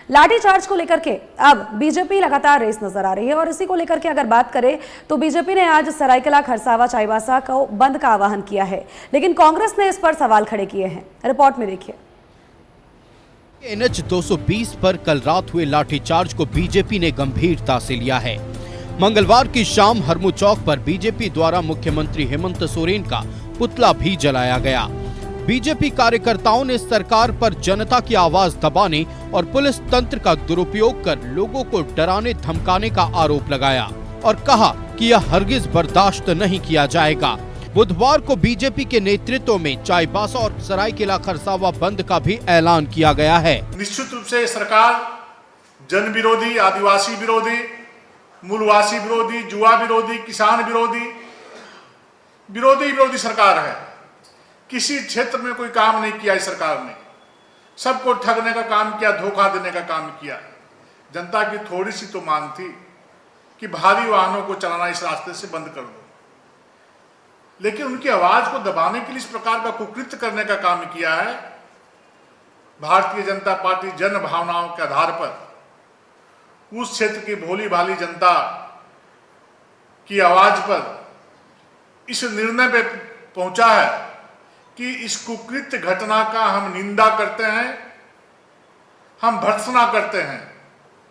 लाठीचार्ज को लेकर के अब बीजेपी लगातार रेस नजर आ रही है और इसी को लेकर के अगर बात करें तो बीजेपी ने आज सरायकेला खरसावा चाईबासा को बंद का आह्वान किया है, लेकिन कांग्रेस ने इस पर सवाल खड़े किए हैं। रिपोर्ट में देखिए। NH 220 पर कल रात हुए लाठीचार्ज को बीजेपी ने गंभीरता से लिया है। मंगलवार की शाम हरमू चौक पर बीजेपी द्वारा मुख्यमंत्री हेमंत सोरेन का पुतला भी जलाया गया। बीजेपी कार्यकर्ताओं ने सरकार पर जनता की आवाज दबाने और पुलिस तंत्र का दुरुपयोग कर लोगों को डराने धमकाने का आरोप लगाया और कहा कि यह हरगिज बर्दाश्त नहीं किया जाएगा। बुधवार को बीजेपी के नेतृत्व में चाईबासा और सरायकेला खरसावा बंद का भी ऐलान किया गया है। निश्चित रूप से सरकार जन विरोधी, आदिवासी विरोधी, मूलवासी विरोधी, जुआ विरोधी, किसान विरोधी सरकार है। किसी क्षेत्र में कोई काम नहीं किया इस सरकार ने, सबको ठगने का काम किया, धोखा देने का काम किया। जनता की थोड़ी सी तो मांग थी कि भारी वाहनों को चलाना इस रास्ते से बंद कर दो, लेकिन उनकी आवाज को दबाने के लिए इस प्रकार का कुकृत्य करने का काम किया है। भारतीय जनता पार्टी जन भावनाओं के आधार पर उस क्षेत्र की भोली भाली जनता की आवाज पर इस निर्णय पे पहुंचा है कि इस कुकृत्य घटना का हम निंदा करते हैं, हम भर्त्सना करते हैं।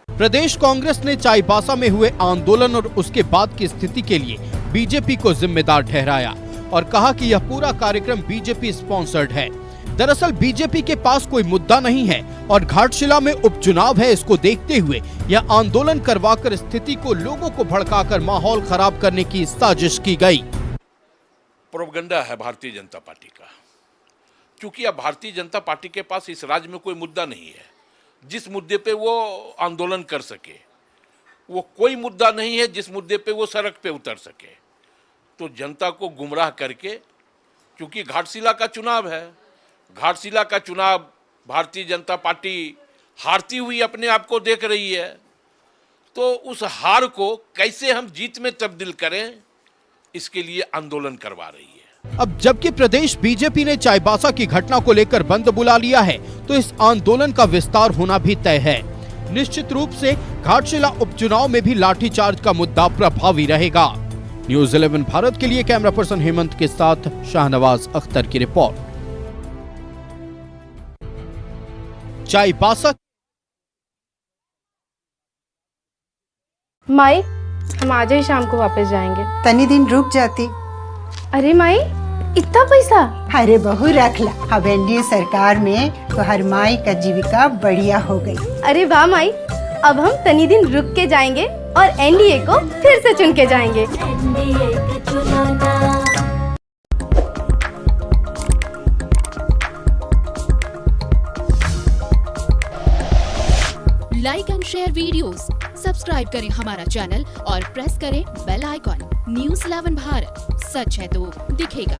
प्रदेश कांग्रेस ने चाईबासा में हुए आंदोलन और उसके बाद की स्थिति के लिए बीजेपी को जिम्मेदार ठहराया और कहा कि यह पूरा कार्यक्रम बीजेपी स्पॉन्सर्ड है। दरअसल बीजेपी के पास कोई मुद्दा नहीं है और घाटशिला में उपचुनाव है। इसको देखते हुए यह आंदोलन करवाकर स्थिति को लोगों को भड़काकर माहौल खराब करने की साजिश की गई। प्रोपगंडा है भारतीय जनता पार्टी का, क्योंकि अब भारतीय जनता पार्टी के पास इस राज्य में कोई मुद्दा नहीं है जिस मुद्दे पे वो आंदोलन कर सके। वो कोई मुद्दा नहीं है जिस मुद्दे पे वो सड़क पे उतर सके। तो जनता को गुमराह करके, क्योंकि घाटशिला का चुनाव है, घाटशिला का चुनाव भारतीय जनता पार्टी हारती हुई अपने आप को देख रही है, तो उस हार को कैसे हम जीत में तब्दील करें, इसके लिए आंदोलन करवा रही है। अब जबकि प्रदेश बीजेपी ने चाईबासा की घटना को लेकर बंद बुला लिया है, तो इस आंदोलन का विस्तार होना भी तय है। निश्चित रूप से घाटशिला उपचुनाव में भी लाठीचार्ज का मुद्दा प्रभावी रहेगा। न्यूज़ 11 भारत के लिए कैमरा पर्सन हेमंत के साथ शाहनवाज अख्तर की रिपोर्ट। चाईबासा। माई, हम आज ही शाम को वापस जाएंगे। तनी दिन रुक जाती। अरे माई, इतना पैसा? अरे बहू रख ला, अब एनडीए सरकार में तो हर माई का जीविका बढ़िया हो गई। अरे वाह माई, अब हम तनी दिन रुक के जाएंगे और एनडीए को फिर से चुन के जाएंगे। Like and share videos, subscribe करें हमारा चैनल और प्रेस करें बेल आइकॉन। न्यूज़ 11 भारत, सच है तो दिखेगा।